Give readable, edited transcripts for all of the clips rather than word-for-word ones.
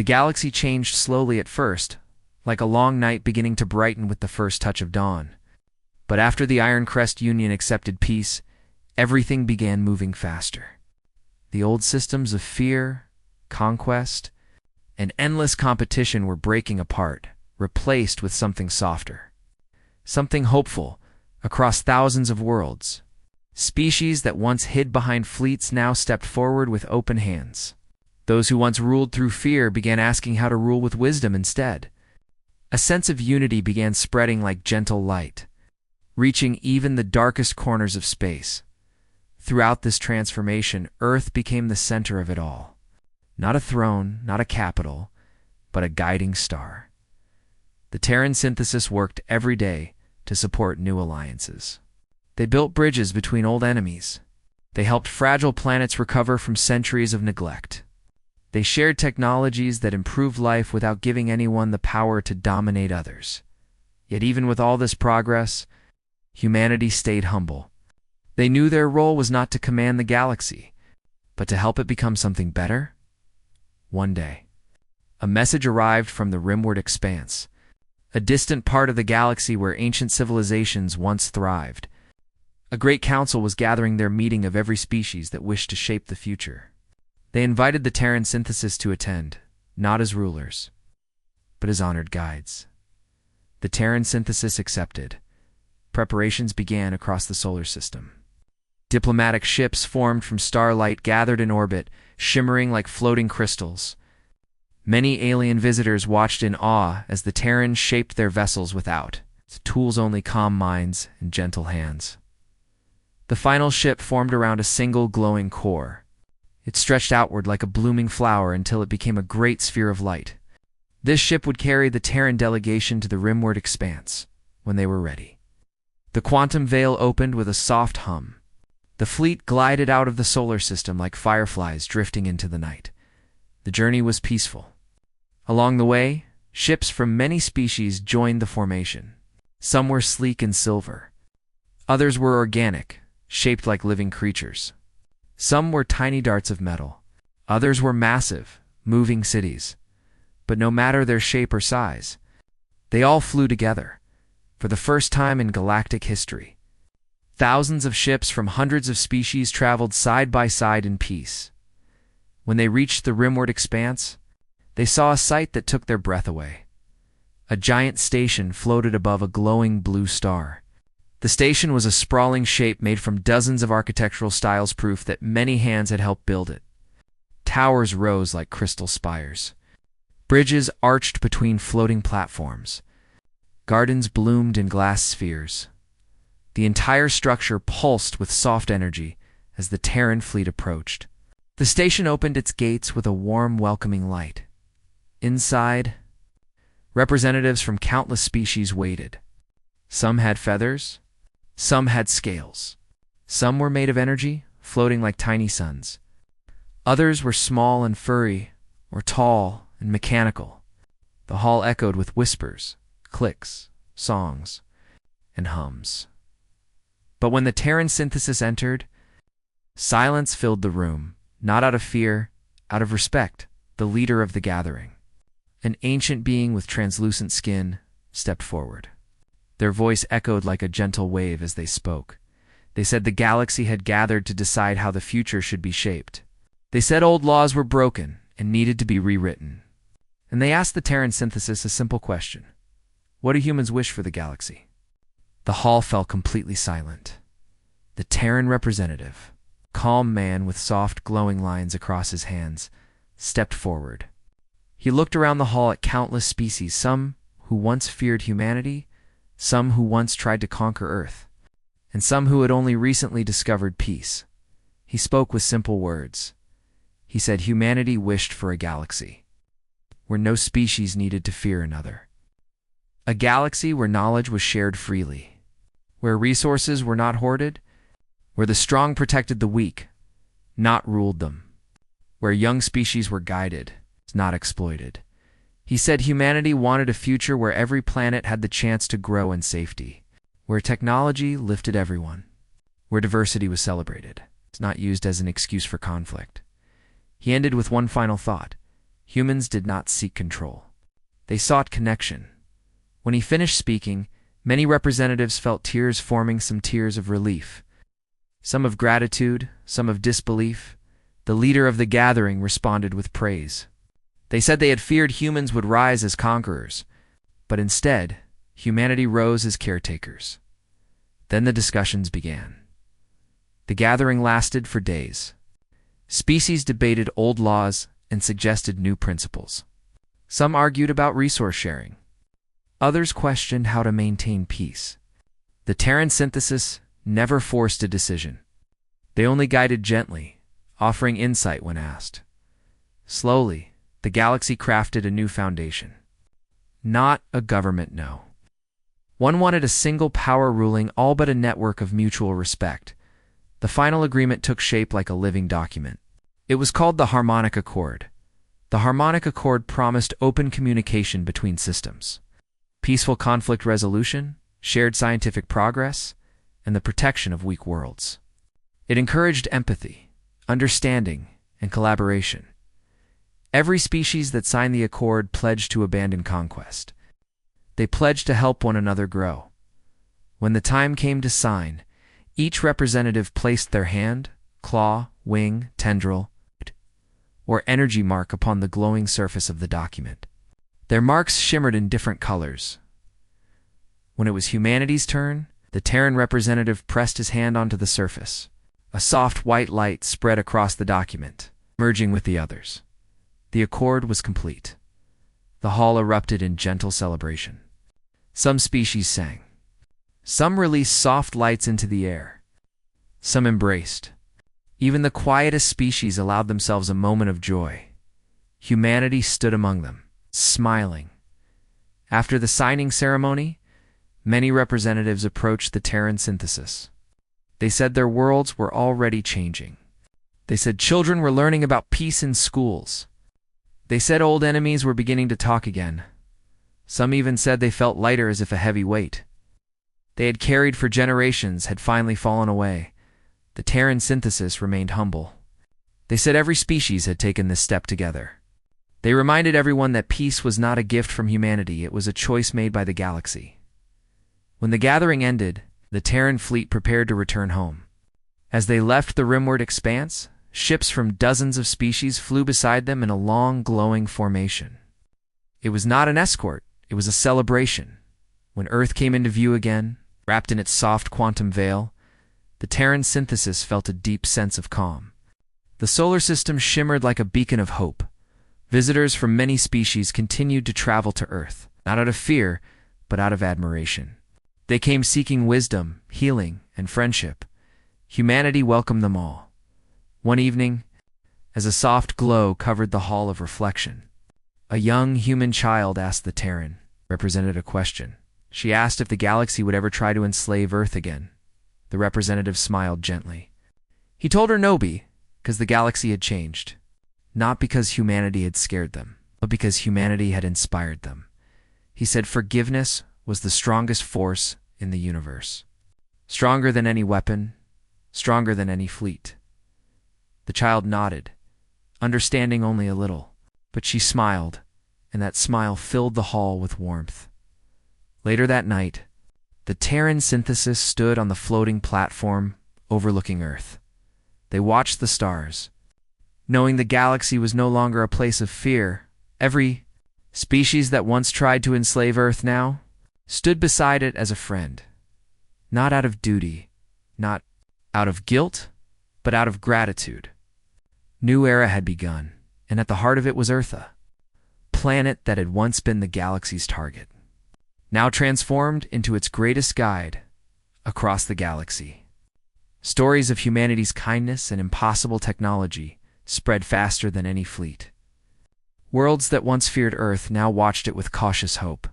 The galaxy changed slowly at first, like a long night beginning to brighten with the first touch of dawn. But after the Iron Crest Union accepted peace, everything began moving faster. The old systems of fear, conquest, and endless competition were breaking apart, replaced with something softer. Something hopeful, across thousands of worlds. Species that once hid behind fleets now stepped forward with open hands. Those who once ruled through fear began asking how to rule with wisdom instead. A sense of unity began spreading like gentle light, reaching even the darkest corners of space. Throughout this transformation, Earth became the center of it all. Not a throne, not a capital, but a guiding star. The Terran synthesis worked every day to support new alliances. They built bridges between old enemies. They helped fragile planets recover from centuries of neglect. They shared technologies that improved life without giving anyone the power to dominate others. Yet even with all this progress, humanity stayed humble. They knew their role was not to command the galaxy, but to help it become something better. One day, a message arrived from the rimward expanse, a distant part of the galaxy where ancient civilizations once thrived. A great council was gathering their meeting of every species that wished to shape the future. They invited the Terran synthesis to attend, not as rulers, but as honored guides. The Terran synthesis accepted. Preparations began across the solar system. Diplomatic ships formed from starlight gathered in orbit, shimmering like floating crystals. Many alien visitors watched in awe as the Terrans shaped their vessels without, tools only calm minds and gentle hands. The final ship formed around a single glowing core. It stretched outward like a blooming flower until it became a great sphere of light. This ship would carry the Terran delegation to the rimward expanse when they were ready. The quantum veil opened with a soft hum. The fleet glided out of the solar system like fireflies drifting into the night. The journey was peaceful. Along the way, ships from many species joined the formation. Some were sleek and silver. Others were organic, shaped like living creatures. Some were tiny darts of metal. Others were massive, moving cities. But no matter their shape or size, they all flew together, for the first time in galactic history. Thousands of ships from hundreds of species traveled side by side in peace. When they reached the rimward expanse, they saw a sight that took their breath away. A giant station floated above a glowing blue star. The station was a sprawling shape made from dozens of architectural styles, proof that many hands had helped build it. Towers rose like crystal spires. Bridges arched between floating platforms. Gardens bloomed in glass spheres. The entire structure pulsed with soft energy as the Terran fleet approached. The station opened its gates with a warm, welcoming light. Inside, representatives from countless species waited. Some had feathers. Some had scales. Some were made of energy, floating like tiny suns. Others were small and furry, or tall and mechanical. The hall echoed with whispers, clicks, songs, and hums. But when the Terran synthesis entered, silence filled the room, not out of fear, out of respect. The leader of the gathering, an ancient being with translucent skin, stepped forward. Their voice echoed like a gentle wave as they spoke. They said the galaxy had gathered to decide how the future should be shaped. They said old laws were broken and needed to be rewritten. And they asked the Terran synthesis a simple question. What do humans wish for the galaxy? The hall fell completely silent. The Terran representative, a calm man with soft glowing lines across his hands, stepped forward. He looked around the hall at countless species, some who once feared humanity, some who once tried to conquer Earth, and some who had only recently discovered peace. He spoke with simple words. He said humanity wished for a galaxy where no species needed to fear another. A galaxy where knowledge was shared freely, where resources were not hoarded, where the strong protected the weak, not ruled them, where young species were guided, not exploited. He said humanity wanted a future where every planet had the chance to grow in safety, where technology lifted everyone, where diversity was celebrated. It's not used as an excuse for conflict. He ended with one final thought. humans did not seek control. They sought connection. When he finished speaking, many representatives felt tears forming, some tears of relief, some of gratitude, some of disbelief. The leader of the gathering responded with praise. They said they had feared humans would rise as conquerors, but instead, humanity rose as caretakers. Then the discussions began. The gathering lasted for days. Species debated old laws and suggested new principles. Some argued about resource sharing. Others questioned how to maintain peace. The Terran synthesis never forced a decision. They only guided gently, offering insight when asked. Slowly, the galaxy crafted a new foundation. Not a government, no. One wanted a single power ruling all but a network of mutual respect. The final agreement took shape like a living document. It was called the Harmonic Accord. The Harmonic Accord promised open communication between systems, peaceful conflict resolution, shared scientific progress, and the protection of weak worlds. It encouraged empathy, understanding, and collaboration. Every species that signed the accord pledged to abandon conquest. They pledged to help one another grow. When the time came to sign, each representative placed their hand, claw, wing, tendril, or energy mark upon the glowing surface of the document. Their marks shimmered in different colors. When it was humanity's turn, the Terran representative pressed his hand onto the surface. A soft white light spread across the document, merging with the others. The accord was complete. The hall erupted in gentle celebration. Some species sang. Some released soft lights into the air. Some embraced. Even the quietest species allowed themselves a moment of joy. Humanity stood among them, smiling. After the signing ceremony, many representatives approached the Terran synthesis. They said their worlds were already changing. They said children were learning about peace in schools. They said old enemies were beginning to talk again. Some even said they felt lighter, as if a heavy weight they had carried for generations had finally fallen away. The Terran synthesis remained humble. They said every species had taken this step together. They reminded everyone that peace was not a gift from humanity, it was a choice made by the galaxy. When the gathering ended, the Terran fleet prepared to return home. As they left the rimward expanse, ships from dozens of species flew beside them in a long, glowing formation. It was not an escort, it was a celebration. When Earth came into view again, wrapped in its soft quantum veil, the Terran synthesis felt a deep sense of calm. The solar system shimmered like a beacon of hope. Visitors from many species continued to travel to Earth, not out of fear, but out of admiration. They came seeking wisdom, healing, and friendship. Humanity welcomed them all. One evening, as a soft glow covered the hall of reflection, a young human child asked the Terran, represented a question. She asked if the galaxy would ever try to enslave Earth again. The representative smiled gently. He told her no, because the galaxy had changed. Not because humanity had scared them, but because humanity had inspired them. He said forgiveness was the strongest force in the universe. Stronger than any weapon, stronger than any fleet. The child nodded, understanding only a little, but she smiled, and that smile filled the hall with warmth. Later that night, the Terran synthesis stood on the floating platform overlooking Earth. They watched the stars. Knowing the galaxy was no longer a place of fear, every species that once tried to enslave Earth now stood beside it as a friend. Not out of duty, not out of guilt, but out of gratitude. New era had begun, and at the heart of it was Eartha, planet that had once been the galaxy's target, now transformed into its greatest guide across the galaxy. Stories of humanity's kindness and impossible technology spread faster than any fleet. Worlds that once feared Earth now watched it with cautious hope.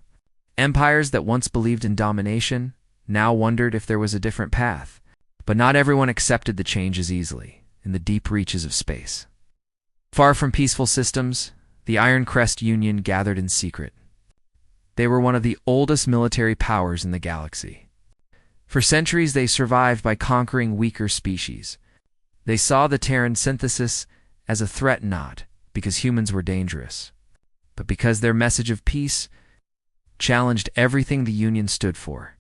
Empires that once believed in domination now wondered if there was a different path. But not everyone accepted the changes easily in the deep reaches of space. Far from peaceful systems, the Iron Crest Union gathered in secret. They were one of the oldest military powers in the galaxy. For centuries they survived by conquering weaker species. They saw the Terran synthesis as a threat, not because humans were dangerous, but because their message of peace challenged everything the Union stood for.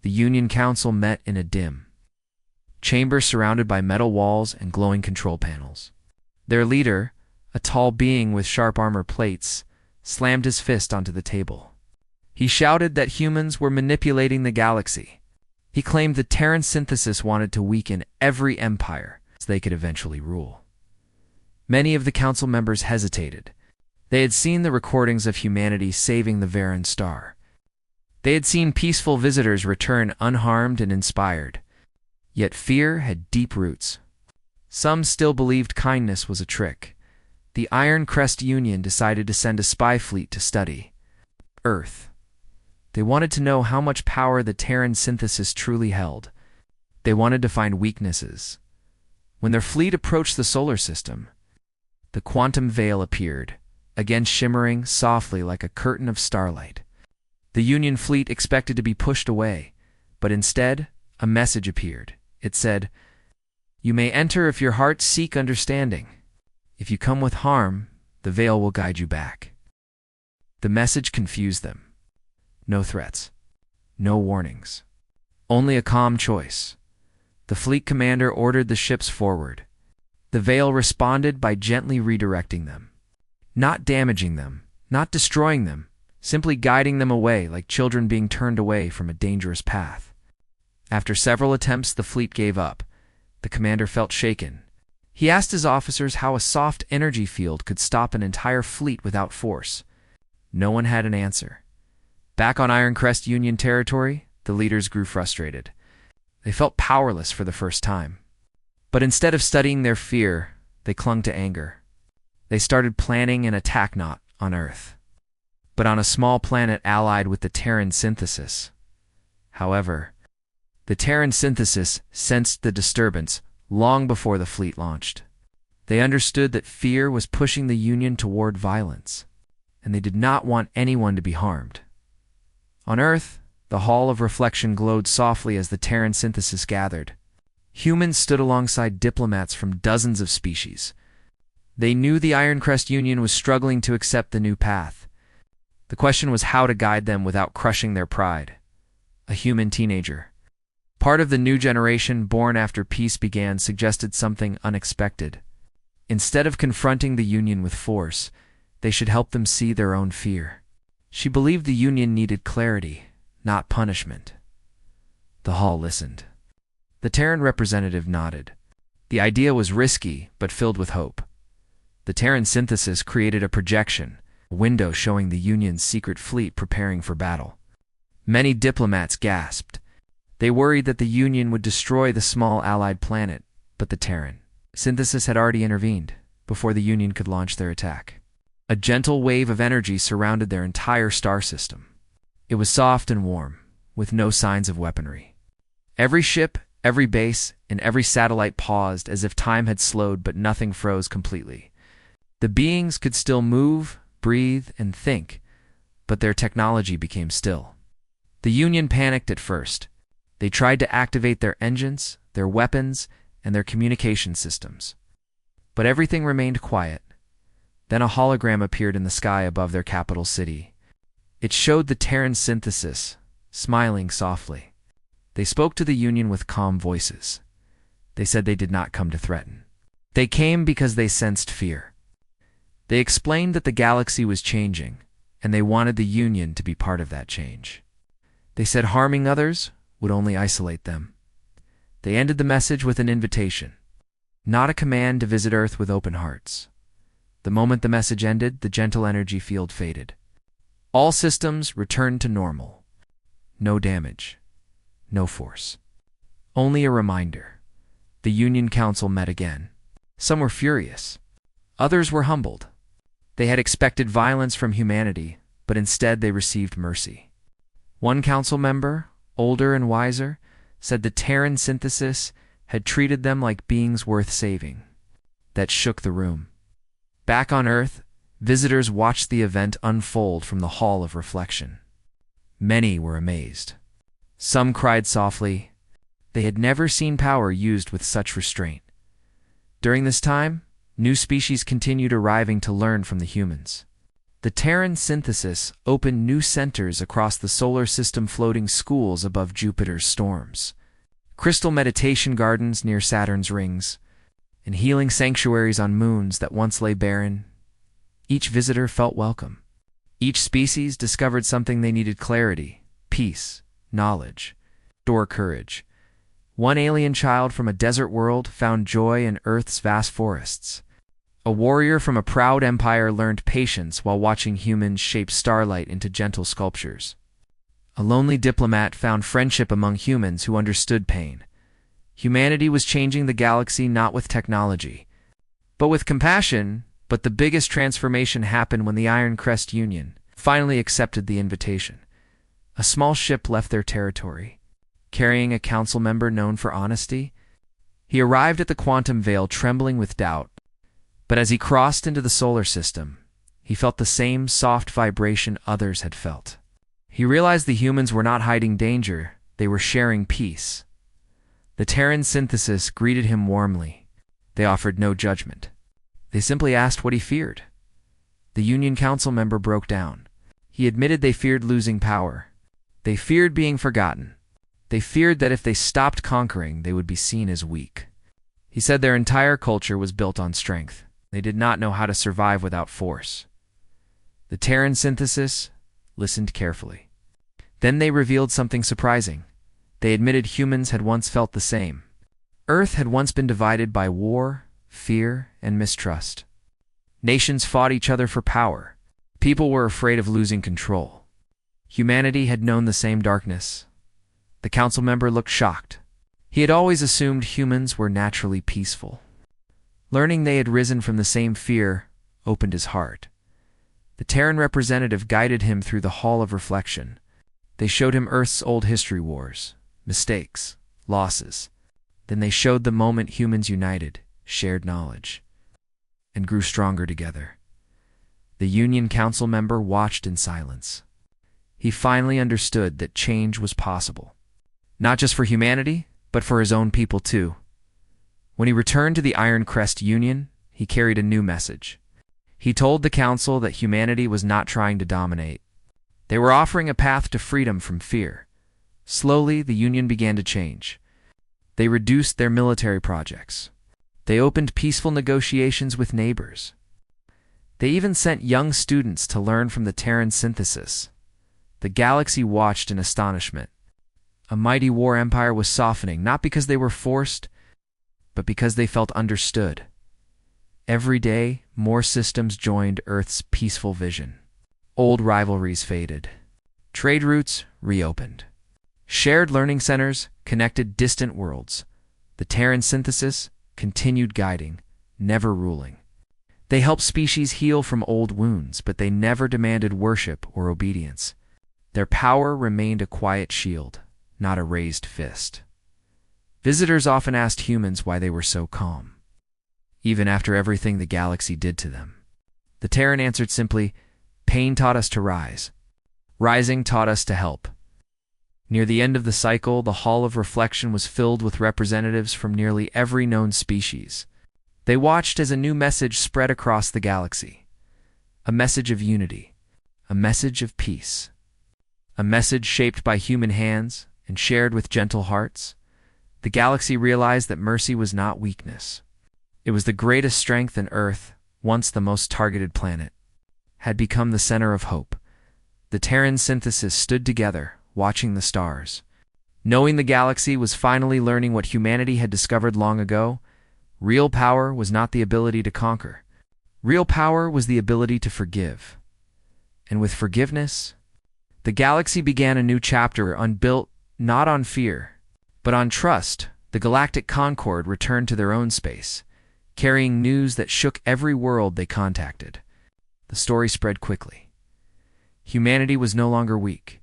The Union Council met in a dim chamber surrounded by metal walls and glowing control panels. Their leader, a tall being with sharp armor plates, slammed his fist onto the table. He shouted that humans were manipulating the galaxy. He claimed the Terran synthesis wanted to weaken every empire so they could eventually rule. Many of the council members hesitated. They had seen the recordings of humanity saving the Varan star. They had seen peaceful visitors return unharmed and inspired. Yet fear had deep roots. Some still believed kindness was a trick. The Iron Crest Union decided to send a spy fleet to study Earth. They wanted to know how much power the Terran synthesis truly held. They wanted to find weaknesses. When their fleet approached the solar system, the quantum veil appeared, again shimmering softly like a curtain of starlight. The Union fleet expected to be pushed away, but instead, a message appeared. It said, "You may enter if your hearts seek understanding. If you come with harm, the veil will guide you back." The message confused them. No threats. No warnings. Only a calm choice. The fleet commander ordered the ships forward. The veil responded by gently redirecting them. Not damaging them, not destroying them, simply guiding them away like children being turned away from a dangerous path. After several attempts, the fleet gave up. The commander felt shaken. He asked his officers how a soft energy field could stop an entire fleet without force. No one had an answer. Back on Iron Crest Union territory, the leaders grew frustrated. They felt powerless for the first time. But instead of studying their fear, they clung to anger. They started planning an attack not on Earth, but on a small planet allied with the Terran synthesis. However, the Terran synthesis sensed the disturbance long before the fleet launched. They understood that fear was pushing the Union toward violence, and they did not want anyone to be harmed. On Earth, the Hall of Reflection glowed softly as the Terran synthesis gathered. Humans stood alongside diplomats from dozens of species. They knew the Iron Crest Union was struggling to accept the new path. The question was how to guide them without crushing their pride. A human teenager, part of the new generation born after peace began, suggested something unexpected. Instead of confronting the Union with force, they should help them see their own fear. She believed the Union needed clarity, not punishment. The hall listened. The Terran representative nodded. The idea was risky, but filled with hope. The Terran synthesis created a projection, a window showing the Union's secret fleet preparing for battle. Many diplomats gasped. They worried that the Union would destroy the small allied planet, but the Terran synthesis had already intervened before the Union could launch their attack. A gentle wave of energy surrounded their entire star system. It was soft and warm, with no signs of weaponry. Every ship, every base, and every satellite paused as if time had slowed, but nothing froze completely. The beings could still move, breathe, and think, but their technology became still. The Union panicked at first. They tried to activate their engines, their weapons, and their communication systems. But everything remained quiet. Then a hologram appeared in the sky above their capital city. It showed the Terran synthesis, smiling softly. They spoke to the Union with calm voices. They said they did not come to threaten. They came because they sensed fear. They explained that the galaxy was changing, and they wanted the Union to be part of that change. They said harming others would only isolate them. They ended the message with an invitation, not a command to visit Earth with open hearts. The moment the message ended, the gentle energy field faded. All systems returned to normal. No damage. No force. Only a reminder. The Union Council met again. Some were furious. Others were humbled. They had expected violence from humanity, but instead they received mercy. One council member, older and wiser, said the Terran synthesis had treated them like beings worth saving. That shook the room. Back on Earth, visitors watched the event unfold from the Hall of Reflection. Many were amazed. Some cried softly. They had never seen power used with such restraint. During this time, New species continued arriving to learn from the humans. The Terran synthesis opened new centers across the solar system, floating schools above Jupiter's storms, crystal meditation gardens near Saturn's rings, and healing sanctuaries on moons that once lay barren. Each visitor felt welcome. Each species discovered something they needed: clarity, peace, knowledge, or courage. One alien child from a desert world found joy in Earth's vast forests. A warrior from a proud empire learned patience while watching humans shape starlight into gentle sculptures. A lonely diplomat found friendship among humans who understood pain. Humanity was changing the galaxy not with technology, but with compassion. But the biggest transformation happened when the Iron Crest Union finally accepted the invitation. A small ship left their territory, carrying a council member known for honesty. He arrived at the quantum veil trembling with doubt, but as he crossed into the solar system, he felt the same soft vibration others had felt. He realized the humans were not hiding danger, they were sharing peace. The Terran synthesis greeted him warmly. They offered no judgment. They simply asked what he feared. The Union Council member broke down. He admitted they feared losing power. They feared being forgotten. They feared that if they stopped conquering, they would be seen as weak. He said their entire culture was built on strength. They did not know how to survive without force. The Terran synthesis listened carefully. Then they revealed something surprising. They admitted humans had once felt the same. Earth had once been divided by war, fear, and mistrust. Nations fought each other for power. People were afraid of losing control. Humanity had known the same darkness. The council member looked shocked. He had always assumed humans were naturally peaceful. Learning they had risen from the same fear opened his heart. The Terran representative guided him through the Hall of Reflection. They showed him Earth's old history: wars, mistakes, losses. Then they showed the moment humans united, shared knowledge, and grew stronger together. The Union Council member watched in silence. He finally understood that change was possible, not just for humanity, but for his own people too. When he returned to the Iron Crest Union, he carried a new message. He told the Council that humanity was not trying to dominate. They were offering a path to freedom from fear. Slowly, the Union began to change. They reduced their military projects. They opened peaceful negotiations with neighbors. They even sent young students to learn from the Terran synthesis. The galaxy watched in astonishment. A mighty war empire was softening, not because they were forced, but because they felt understood. Every day, more systems joined Earth's peaceful vision. Old rivalries faded. Trade routes reopened. Shared learning centers connected distant worlds. The Terran synthesis continued guiding, never ruling. They helped species heal from old wounds, but they never demanded worship or obedience. Their power remained a quiet shield, not a raised fist. Visitors often asked humans why they were so calm, even after everything the galaxy did to them. The Terran answered simply, "Pain taught us to rise. Rising taught us to help." Near the end of the cycle, the Hall of Reflection was filled with representatives from nearly every known species. They watched as a new message spread across the galaxy. A message of unity. A message of peace. A message shaped by human hands and shared with gentle hearts. The galaxy realized that mercy was not weakness. It was the greatest strength, and Earth, once the most targeted planet, had become the center of hope. The Terran synthesis stood together, watching the stars. Knowing the galaxy was finally learning what humanity had discovered long ago, real power was not the ability to conquer. Real power was the ability to forgive. And with forgiveness, the galaxy began a new chapter, unbuilt not on fear, but on trust. The Galactic Concord returned to their own space, carrying news that shook every world they contacted. The story spread quickly. Humanity was no longer weak.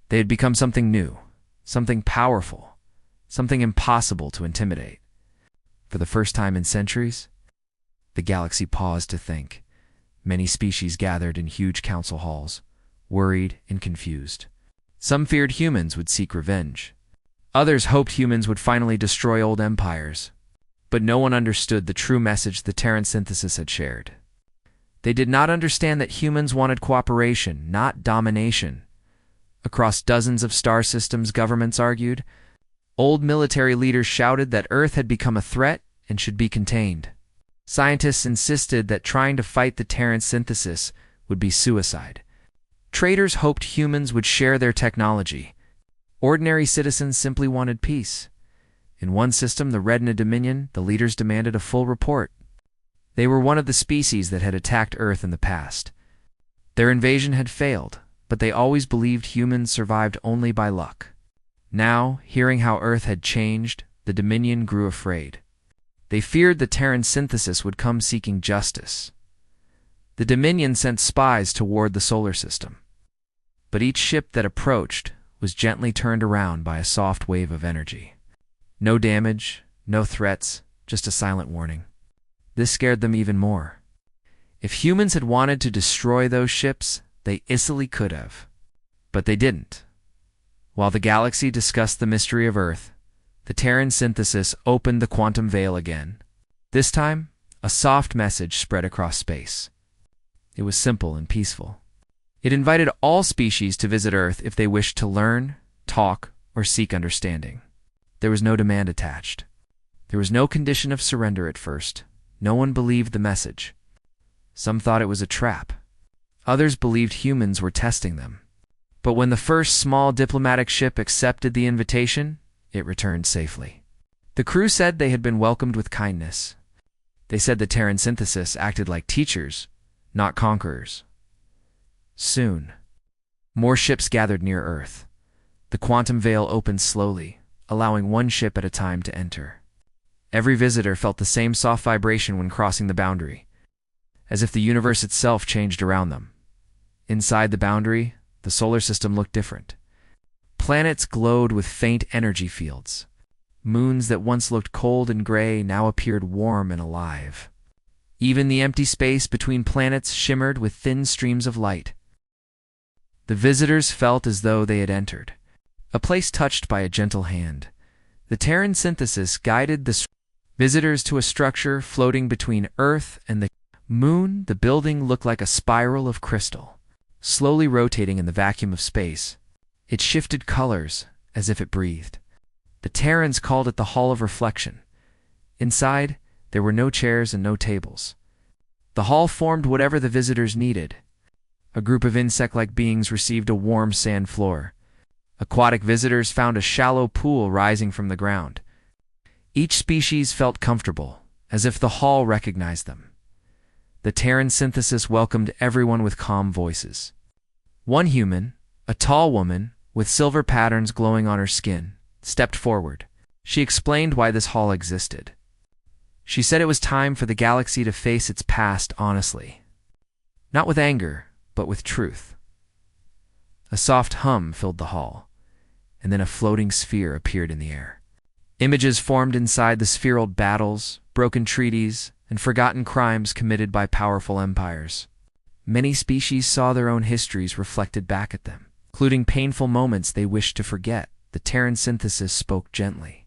They had become something new, something powerful, something impossible to intimidate. For the first time in centuries, the galaxy paused to think. Many species gathered in huge council halls, worried and confused. Some feared humans would seek revenge. Others hoped humans would finally destroy old empires. But no one understood the true message the Terran synthesis had shared. They did not understand that humans wanted cooperation, not domination. Across dozens of star systems, governments argued. Old military leaders shouted that Earth had become a threat and should be contained. Scientists insisted that trying to fight the Terran synthesis would be suicide. Traders hoped humans would share their technology. Ordinary citizens simply wanted peace. In one system, the Retina Dominion, the leaders demanded a full report. They were one of the species that had attacked Earth in the past. Their invasion had failed, but they always believed humans survived only by luck. Now, hearing how Earth had changed, the Dominion grew afraid. They feared the Terran synthesis would come seeking justice. The Dominion sent spies to ward the solar system. But each ship that approached was gently turned around by a soft wave of energy. No damage, no threats, just a silent warning. This scared them even more. If humans had wanted to destroy those ships, they easily could have. But they didn't. While the galaxy discussed the mystery of Earth, the Terran synthesis opened the quantum veil again. This time, a soft message spread across space. It was simple and peaceful. It invited all species to visit Earth if they wished to learn, talk, or seek understanding. There was no demand attached. There was no condition of surrender at first. No one believed the message. Some thought it was a trap. Others believed humans were testing them. But when the first small diplomatic ship accepted the invitation, it returned safely. The crew said they had been welcomed with kindness. They said the Terran synthesis acted like teachers, not conquerors. Soon, more ships gathered near Earth. The quantum veil opened slowly, allowing one ship at a time to enter. Every visitor felt the same soft vibration when crossing the boundary, as if the universe itself changed around them. Inside the boundary, the solar system looked different. Planets glowed with faint energy fields. Moons that once looked cold and gray now appeared warm and alive. Even the empty space between planets shimmered with thin streams of light. The visitors felt as though they had entered a place touched by a gentle hand. The Terran synthesis guided the visitors to a structure floating between Earth and the moon. The building looked like a spiral of crystal, slowly rotating in the vacuum of space. It shifted colors as if it breathed. The Terrans called it the Hall of Reflection. Inside, there were no chairs and no tables. The hall formed whatever the visitors needed. A group of insect-like beings received a warm sand floor. Aquatic visitors found a shallow pool rising from the ground. Each species felt comfortable, as if the hall recognized them. The Terran synthesis welcomed everyone with calm voices. One human, a tall woman, with silver patterns glowing on her skin, stepped forward. She explained why this hall existed. She said it was time for the galaxy to face its past honestly. Not with anger, but with truth. A soft hum filled the hall, and then a floating sphere appeared in the air. Images formed inside the sphere: old battles, broken treaties, and forgotten crimes committed by powerful empires. Many species saw their own histories reflected back at them, including painful moments they wished to forget. The Terran synthesis spoke gently.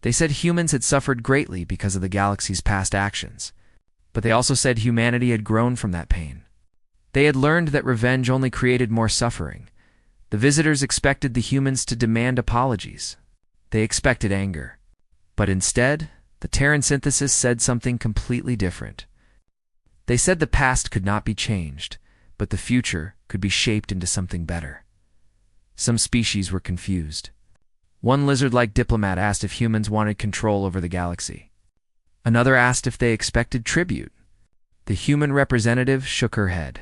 They said humans had suffered greatly because of the galaxy's past actions, but they also said humanity had grown from that pain. They had learned that revenge only created more suffering. The visitors expected the humans to demand apologies. They expected anger. But instead, the Terran synthesis said something completely different. They said the past could not be changed, but the future could be shaped into something better. Some species were confused. One lizard-like diplomat asked if humans wanted control over the galaxy. Another asked if they expected tribute. The human representative shook her head.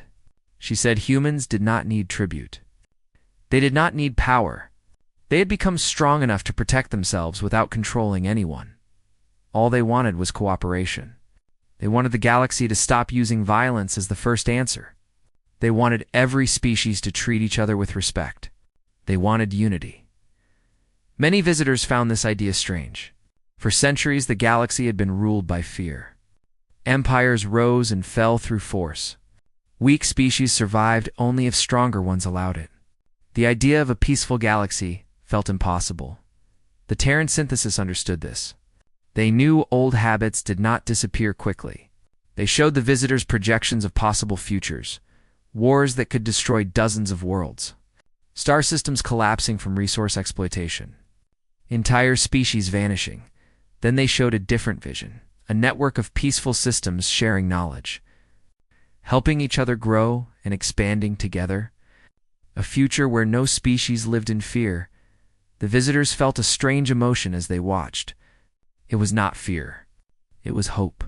She said humans did not need tribute. They did not need power. They had become strong enough to protect themselves without controlling anyone. All they wanted was cooperation. They wanted the galaxy to stop using violence as the first answer. They wanted every species to treat each other with respect. They wanted unity. Many visitors found this idea strange. For centuries, the galaxy had been ruled by fear. Empires rose and fell through force. Weak species survived only if stronger ones allowed it. The idea of a peaceful galaxy felt impossible. The Terran synthesis understood this. They knew old habits did not disappear quickly. They showed the visitors projections of possible futures, wars that could destroy dozens of worlds, star systems collapsing from resource exploitation, entire species vanishing. Then they showed a different vision, a network of peaceful systems sharing knowledge, helping each other grow and expanding together. A future where no species lived in fear. The visitors felt a strange emotion as they watched. It was not fear. It was hope.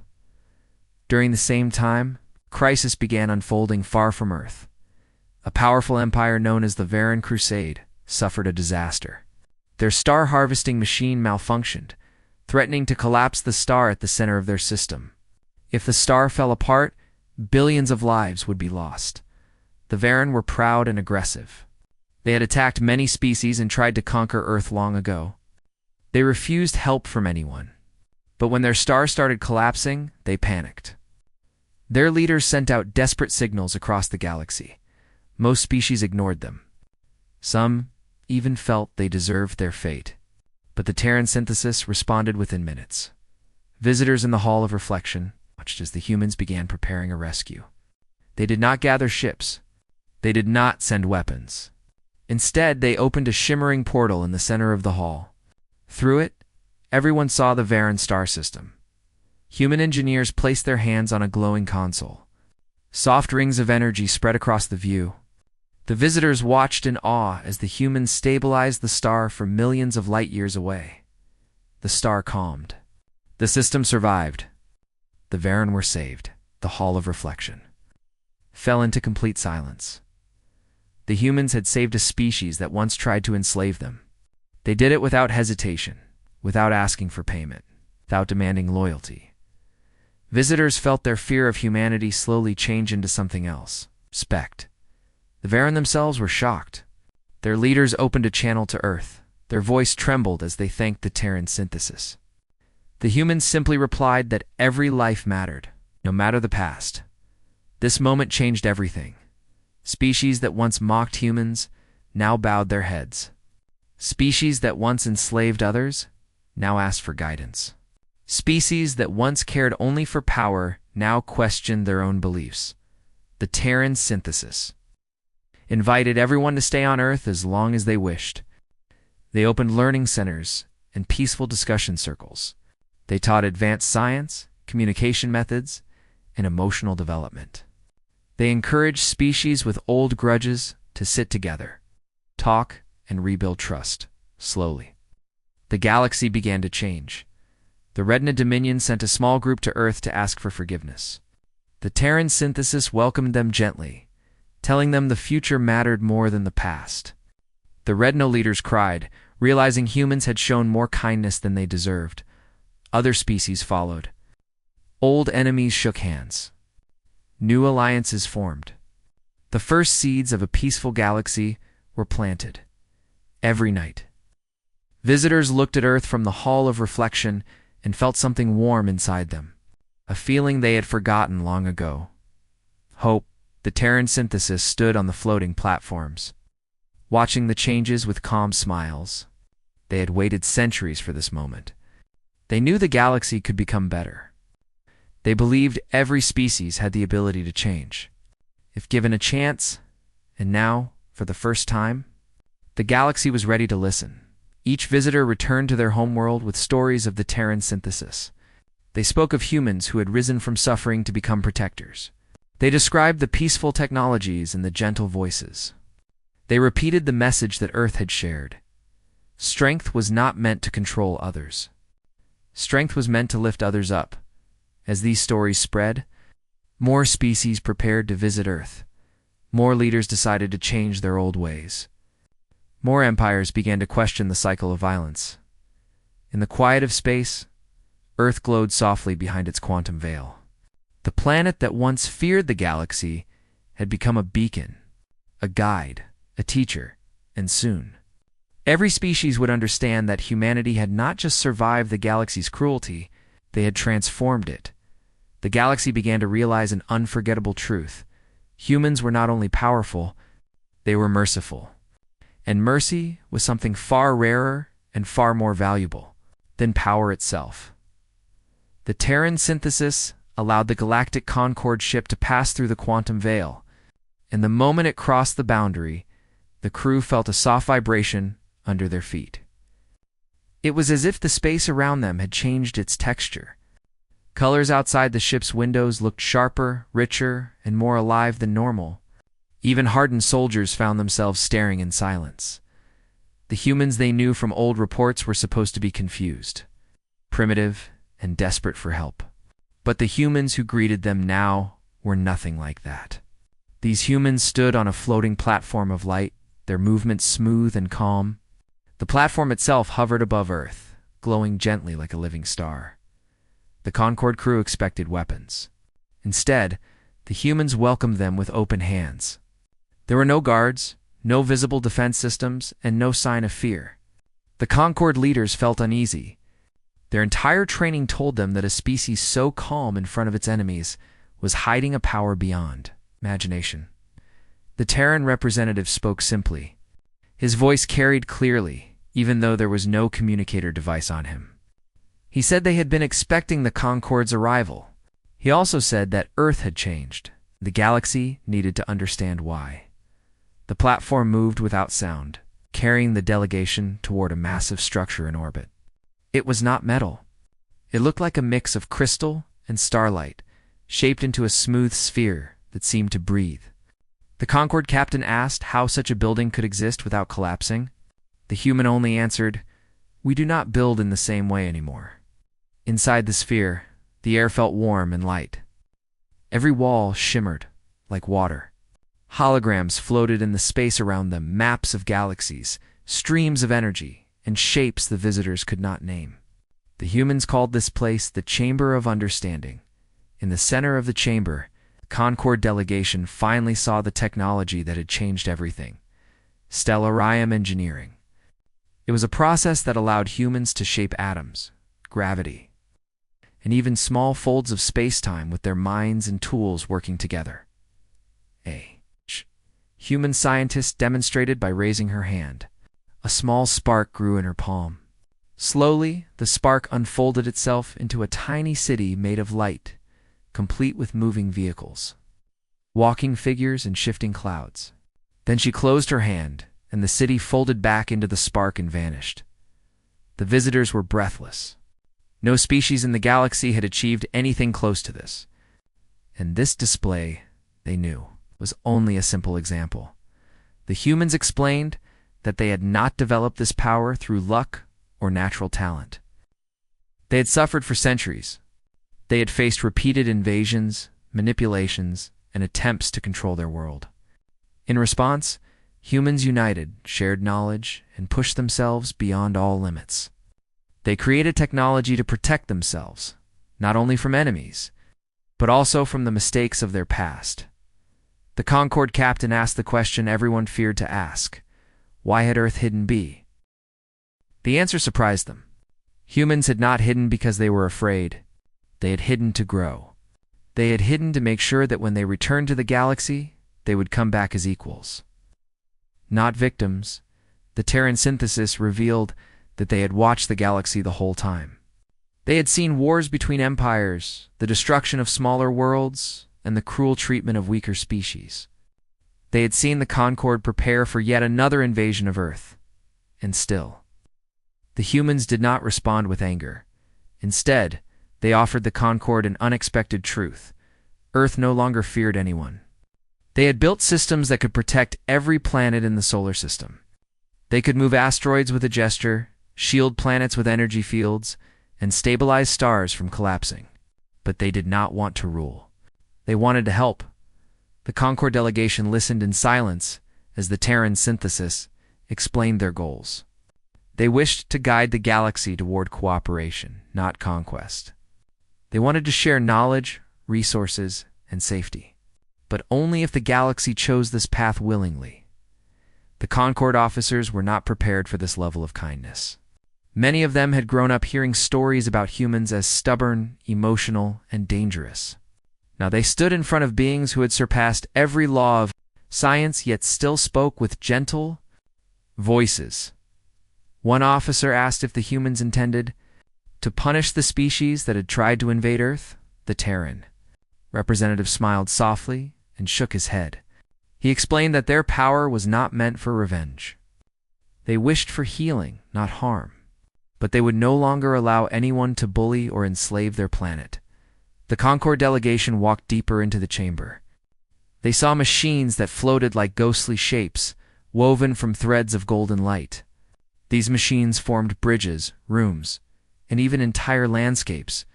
During the same time, crisis began unfolding far from Earth. A powerful empire known as the Varan Crusade suffered a disaster. Their star harvesting machine malfunctioned, threatening to collapse the star at the center of their system. If the star fell apart, billions of lives would be lost. The Varan were proud and aggressive. They had attacked many species and tried to conquer Earth long ago. They refused help from anyone. But when their star started collapsing, they panicked. Their leaders sent out desperate signals across the galaxy. Most species ignored them. Some even felt they deserved their fate. But the Terran synthesis responded within minutes. Visitors in the Hall of Reflection watched as the humans began preparing a rescue. They did not gather ships. They did not send weapons. Instead, they opened a shimmering portal in the center of the hall. Through it, everyone saw the Varan star system. Human engineers placed their hands on a glowing console. Soft rings of energy spread across the view. The visitors watched in awe as the humans stabilized the star from millions of light years away. The star calmed. The system survived. The Varan were saved. The Hall of Reflection fell into complete silence. The humans had saved a species that once tried to enslave them. They did it without hesitation, without asking for payment, without demanding loyalty. Visitors felt their fear of humanity slowly change into something else: respect. The Varan themselves were shocked. Their leaders opened a channel to Earth. Their voice trembled as they thanked the Terran synthesis. The humans simply replied that every life mattered, no matter the past. This moment changed everything. Species that once mocked humans now bowed their heads. Species that once enslaved others now asked for guidance. Species that once cared only for power now questioned their own beliefs. The Terran synthesis invited everyone to stay on Earth as long as they wished. They opened learning centers and peaceful discussion circles. They taught advanced science, communication methods, and emotional development. They encouraged species with old grudges to sit together, talk, and rebuild trust, slowly. The galaxy began to change. The Redna Dominion sent a small group to Earth to ask for forgiveness. The Terran synthesis welcomed them gently, telling them the future mattered more than the past. The Redna leaders cried, realizing humans had shown more kindness than they deserved. Other species followed. Old enemies shook hands. New alliances formed. The first seeds of a peaceful galaxy were planted. Every night, visitors looked at Earth from the Hall of Reflection and felt something warm inside them, a feeling they had forgotten long ago. Hope. The Terran synthesis stood on the floating platforms, watching the changes with calm smiles. They had waited centuries for this moment. They knew the galaxy could become better. They believed every species had the ability to change, if given a chance. And now, for the first time, the galaxy was ready to listen. Each visitor returned to their homeworld with stories of the Terran synthesis. They spoke of humans who had risen from suffering to become protectors. They described the peaceful technologies and the gentle voices. They repeated the message that Earth had shared. Strength was not meant to control others. Strength was meant to lift others up. As these stories spread, more species prepared to visit Earth. More leaders decided to change their old ways. More empires began to question the cycle of violence. In the quiet of space, Earth glowed softly behind its quantum veil. The planet that once feared the galaxy had become a beacon, a guide, a teacher, and soon, every species would understand that humanity had not just survived the galaxy's cruelty, they had transformed it. The galaxy began to realize an unforgettable truth. Humans were not only powerful, they were merciful. And mercy was something far rarer and far more valuable than power itself. The Terran synthesis allowed the Galactic Concorde ship to pass through the quantum veil, and the moment it crossed the boundary, the crew felt a soft vibration under their feet. It was as if the space around them had changed its texture. Colors outside the ship's windows looked sharper, richer, and more alive than normal. Even hardened soldiers found themselves staring in silence. The humans they knew from old reports were supposed to be confused, primitive, and desperate for help. But the humans who greeted them now were nothing like that. These humans stood on a floating platform of light, their movements smooth and calm. The platform itself hovered above Earth, glowing gently like a living star. The Concorde crew expected weapons. Instead, the humans welcomed them with open hands. There were no guards, no visible defense systems, and no sign of fear. The Concorde leaders felt uneasy. Their entire training told them that a species so calm in front of its enemies was hiding a power beyond imagination. The Terran representative spoke simply. His voice carried clearly, even though there was no communicator device on him. He said they had been expecting the Concorde's arrival. He also said that Earth had changed. The galaxy needed to understand why. The platform moved without sound, carrying the delegation toward a massive structure in orbit. It was not metal. It looked like a mix of crystal and starlight, shaped into a smooth sphere that seemed to breathe. The Concorde captain asked how such a building could exist without collapsing. The human only answered, "We do not build in the same way anymore." Inside the sphere, the air felt warm and light. Every wall shimmered like water. Holograms floated in the space around them, maps of galaxies, streams of energy, and shapes the visitors could not name. The humans called this place the Chamber of Understanding. In the center of the chamber, the Concorde delegation finally saw the technology that had changed everything: stellarium engineering. It was a process that allowed humans to shape atoms, gravity, and even small folds of space-time with their minds and tools working together. A human scientist demonstrated by raising her hand. A small spark grew in her palm. Slowly, the spark unfolded itself into a tiny city made of light, complete with moving vehicles, walking figures and shifting clouds. Then she closed her hand, and the city folded back into the spark and vanished. The visitors were breathless. No species in the galaxy had achieved anything close to this. And this display, they knew, was only a simple example. The humans explained that they had not developed this power through luck or natural talent. They had suffered for centuries. They had faced repeated invasions, manipulations, and attempts to control their world. In response, humans united, shared knowledge, and pushed themselves beyond all limits. They created technology to protect themselves, not only from enemies, but also from the mistakes of their past. The Concorde captain asked the question everyone feared to ask: why had Earth hidden B? The answer surprised them. Humans had not hidden because they were afraid. They had hidden to grow. They had hidden to make sure that when they returned to the galaxy, they would come back as equals. Not victims. The Terran synthesis revealed that they had watched the galaxy the whole time. They had seen wars between empires, the destruction of smaller worlds, and the cruel treatment of weaker species. They had seen the Concorde prepare for yet another invasion of Earth. And still, the humans did not respond with anger. Instead, they offered the Concorde an unexpected truth: Earth no longer feared anyone. They had built systems that could protect every planet in the solar system. They could move asteroids with a gesture, shield planets with energy fields, and stabilize stars from collapsing. But they did not want to rule. They wanted to help. The Concorde delegation listened in silence as the Terran synthesis explained their goals. They wished to guide the galaxy toward cooperation, not conquest. They wanted to share knowledge, resources, and safety, but only if the galaxy chose this path willingly. The Concorde officers were not prepared for this level of kindness. Many of them had grown up hearing stories about humans as stubborn, emotional, and dangerous. Now they stood in front of beings who had surpassed every law of science, yet still spoke with gentle voices. One officer asked if the humans intended to To punish the species that had tried to invade Earth, the Terran. Representative smiled softly and shook his head. He explained that their power was not meant for revenge. They wished for healing, not harm. But they would no longer allow anyone to bully or enslave their planet. The Concord delegation walked deeper into the chamber. They saw machines that floated like ghostly shapes, woven from threads of golden light. These machines formed bridges, rooms, and even entire landscapes.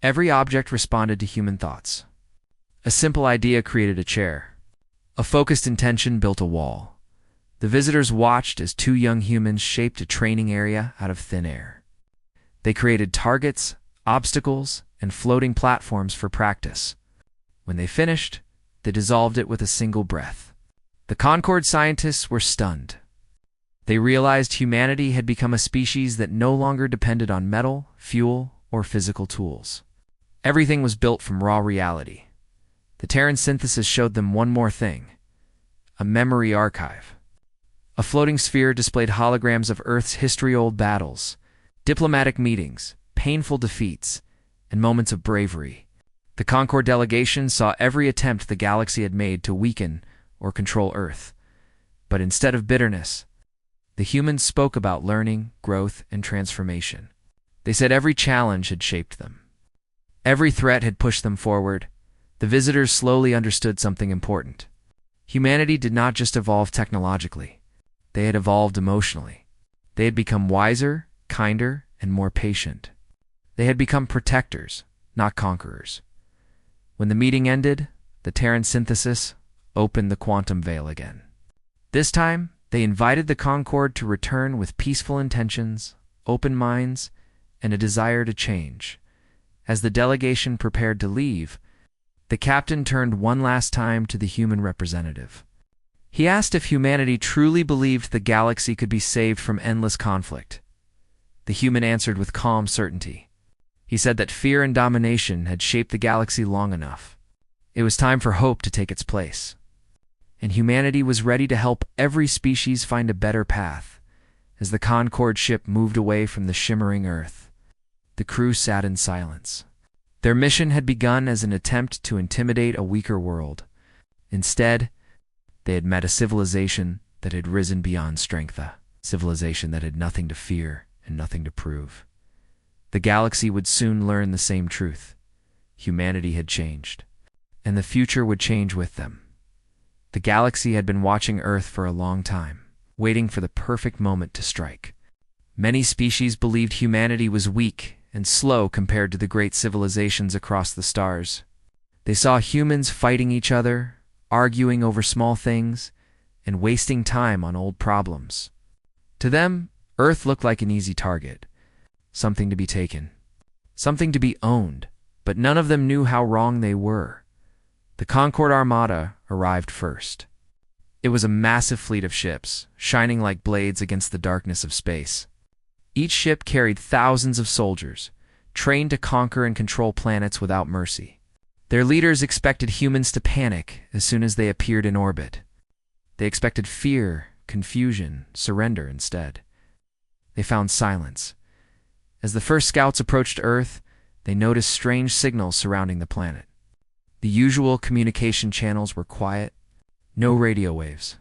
Every object responded to human thoughts. A simple idea created a chair. A focused intention built a wall. The visitors watched as two young humans shaped a training area out of thin air. They created targets, obstacles, and floating platforms for practice. When they finished, they dissolved it with a single breath. The Concord scientists were stunned. They realized humanity had become a species that no longer depended on metal, fuel, or physical tools. Everything was built from raw reality. The Terran synthesis showed them one more thing: a memory archive. A floating sphere displayed holograms of Earth's history-old battles, diplomatic meetings, painful defeats, and moments of bravery. The Concord delegation saw every attempt the galaxy had made to weaken or control Earth. But instead of bitterness, the humans spoke about learning, growth, and transformation. They said every challenge had shaped them. Every threat had pushed them forward. The visitors slowly understood something important. Humanity did not just evolve technologically. They had evolved emotionally. They had become wiser, kinder, and more patient. They had become protectors, not conquerors. When the meeting ended, the Terran synthesis opened the quantum veil again. This time, they invited the Concord to return with peaceful intentions, open minds, and a desire to change. As the delegation prepared to leave, the captain turned one last time to the human representative. He asked if humanity truly believed the galaxy could be saved from endless conflict. The human answered with calm certainty. He said that fear and domination had shaped the galaxy long enough. It was time for hope to take its place. And humanity was ready to help every species find a better path. As the Concord ship moved away from the shimmering Earth, the crew sat in silence. Their mission had begun as an attempt to intimidate a weaker world. Instead, they had met a civilization that had risen beyond strength, a civilization that had nothing to fear and nothing to prove. The galaxy would soon learn the same truth. Humanity had changed, and the future would change with them. The galaxy had been watching Earth for a long time, waiting for the perfect moment to strike. Many species believed humanity was weak and slow compared to the great civilizations across the stars. They saw humans fighting each other, arguing over small things, and wasting time on old problems. To them, Earth looked like an easy target, something to be taken, something to be owned, but none of them knew how wrong they were. The Concord Armada arrived first. It was a massive fleet of ships, shining like blades against the darkness of space. Each ship carried thousands of soldiers, trained to conquer and control planets without mercy. Their leaders expected humans to panic as soon as they appeared in orbit. They expected fear, confusion, surrender instead. They found silence. As the first scouts approached Earth, they noticed strange signals surrounding the planet. The usual communication channels were quiet. No radio waves.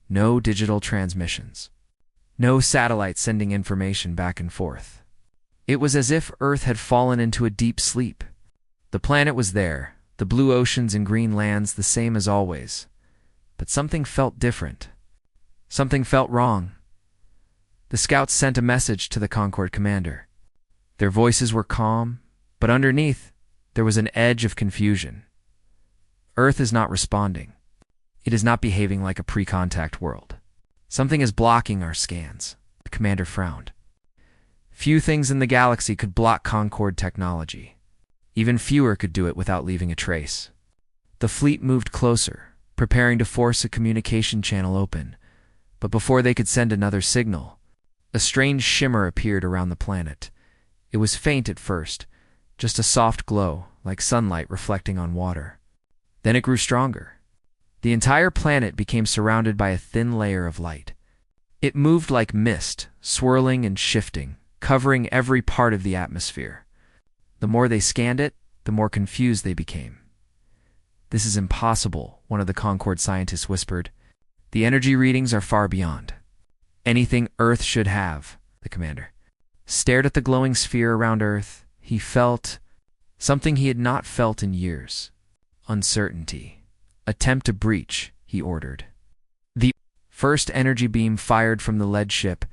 No digital transmissions. No satellites sending information back and forth. It was as if Earth had fallen into a deep sleep. The planet was there, the blue oceans and green lands the same as always. But something felt different. Something felt wrong. The scouts sent a message to the Concord commander. Their voices were calm, but underneath, there was an edge of confusion. Earth is not responding. It is not behaving like a pre-contact world. Something is blocking our scans. The commander frowned. Few things in the galaxy could block Concord technology. Even fewer could do it without leaving a trace. The fleet moved closer, preparing to force a communication channel open. But before they could send another signal, a strange shimmer appeared around the planet. It was faint at first, just a soft glow, like sunlight reflecting on water. Then it grew stronger. The entire planet became surrounded by a thin layer of light. It moved like mist, swirling and shifting, covering every part of the atmosphere. The more they scanned it, the more confused they became. "This is impossible," one of the Concord scientists whispered. "The energy readings are far beyond anything Earth should have." The commander stared at the glowing sphere around Earth. He felt something he had not felt in years. Uncertainty. "Attempt to breach," he ordered. The first energy beam fired from the lead ship.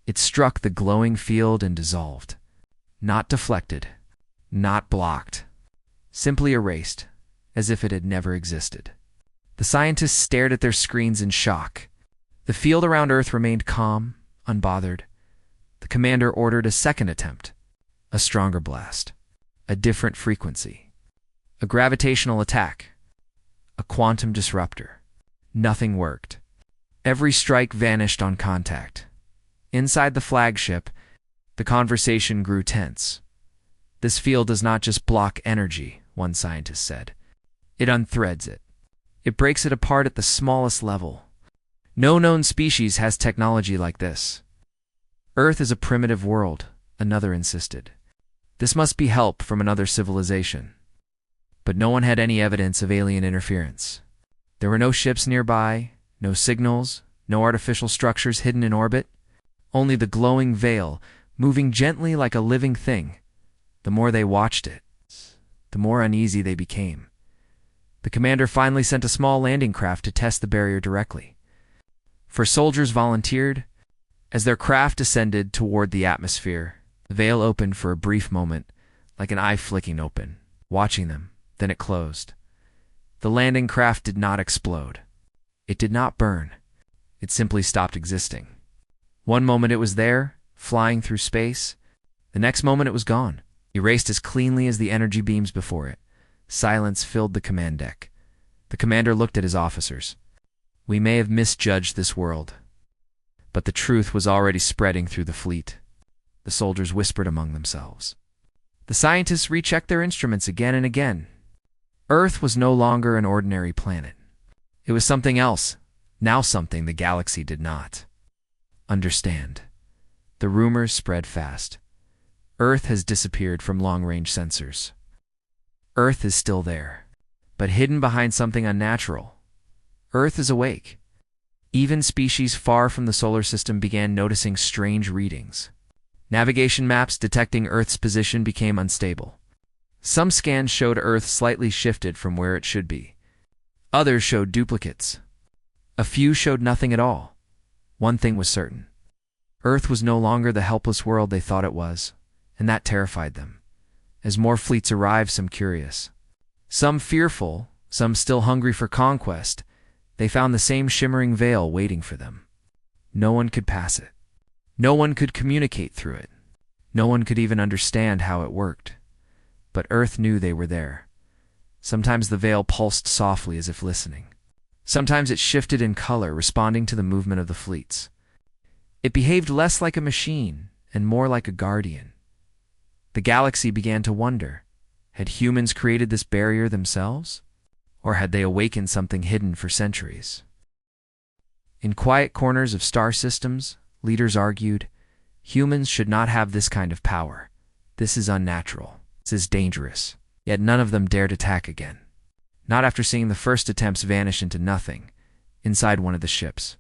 It struck the glowing field and dissolved. Not deflected, not blocked, simply erased, as if it had never existed. The scientists stared at their screens in shock. The field around Earth remained calm, unbothered. The commander ordered a second attempt, a stronger blast, a different frequency, a gravitational attack, a quantum disruptor. Nothing worked. Every strike vanished on contact. Inside the flagship, the conversation grew tense. "This field does not just block energy," one scientist said. "It unthreads it. It breaks it apart at the smallest level. No known species has technology like this." "Earth is a primitive world," another insisted. "This must be help from another civilization." But no one had any evidence of alien interference. There were no ships nearby, no signals, no artificial structures hidden in orbit. Only the glowing veil, moving gently like a living thing. The more they watched it, the more uneasy they became. The commander finally sent a small landing craft to test the barrier directly. 4 soldiers volunteered. As their craft descended toward the atmosphere, the veil opened for a brief moment, like an eye flicking open, watching them. Then it closed. The landing craft did not explode. It did not burn. It simply stopped existing. One moment it was there, flying through space. The next moment it was gone, erased as cleanly as the energy beams before it. Silence filled the command deck. The commander looked at his officers. "We may have misjudged this world." But the truth was already spreading through the fleet. The soldiers whispered among themselves. The scientists rechecked their instruments again and again. Earth was no longer an ordinary planet. It was something else, now something the galaxy did not understand. The rumors spread fast. Earth has disappeared from long-range sensors. Earth is still there, but hidden behind something unnatural. Earth is awake. Even species far from the solar system began noticing strange readings. Navigation maps detecting Earth's position became unstable. Some scans showed Earth slightly shifted from where it should be. Others showed duplicates. A few showed nothing at all. One thing was certain. Earth was no longer the helpless world they thought it was, and that terrified them. As more fleets arrived, some curious, some fearful, some still hungry for conquest, they found the same shimmering veil waiting for them. No one could pass it. No one could communicate through it. No one could even understand how it worked. But Earth knew they were there. Sometimes the veil pulsed softly as if listening. Sometimes it shifted in color, responding to the movement of the fleets. It behaved less like a machine and more like a guardian. The galaxy began to wonder, had humans created this barrier themselves? Or had they awakened something hidden for centuries? In quiet corners of star systems, leaders argued, humans should not have this kind of power. This is unnatural. This is dangerous. Yet none of them dared attack again. Not after seeing the first attempts vanish into nothing, inside one of the ships.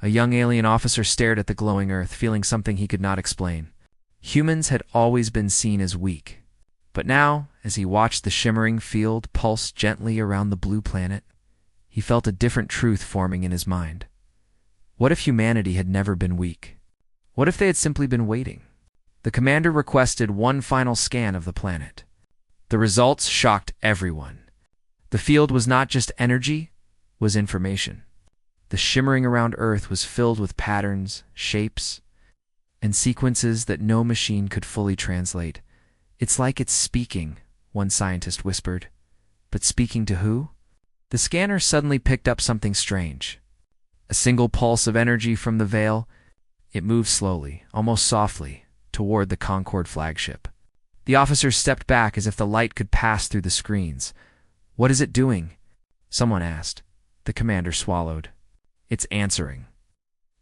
A young alien officer stared at the glowing Earth, feeling something he could not explain. Humans had always been seen as weak. But now, as he watched the shimmering field pulse gently around the blue planet, he felt a different truth forming in his mind. What if humanity had never been weak? What if they had simply been waiting? The commander requested one final scan of the planet. The results shocked everyone. The field was not just energy, it was information. The shimmering around Earth was filled with patterns, shapes, and sequences that no machine could fully translate. "It's like it's speaking," one scientist whispered. But speaking to who? The scanner suddenly picked up something strange. A single pulse of energy from the veil. It moved slowly, almost softly, toward the Concorde flagship. The officers stepped back as if the light could pass through the screens. "What is it doing?" someone asked. The commander swallowed. "It's answering."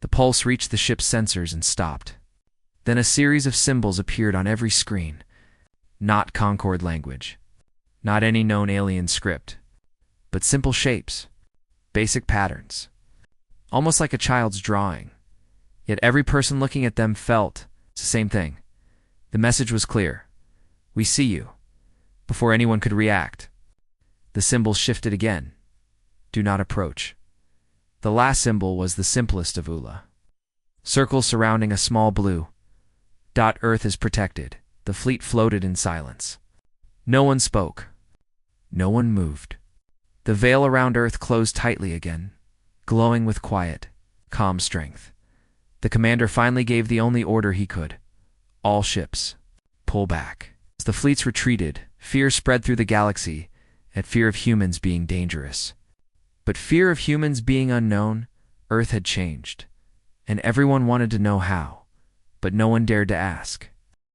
The pulse reached the ship's sensors and stopped. Then a series of symbols appeared on every screen. Not Concord language, not any known alien script, but simple shapes, basic patterns, almost like a child's drawing. Yet every person looking at them felt it's the same thing. The message was clear. We see you. Before anyone could react, the symbols shifted again. Do not approach. The last symbol was the simplest of ULA. Circles surrounding a small blue dot. Earth is protected. The fleet floated in silence. No one spoke. No one moved. The veil around Earth closed tightly again, glowing with quiet, calm strength. The commander finally gave the only order he could. All ships, pull back. As the fleets retreated, fear spread through the galaxy at fear of humans being dangerous. But fear of humans being unknown, Earth had changed, and everyone wanted to know how, but no one dared to ask.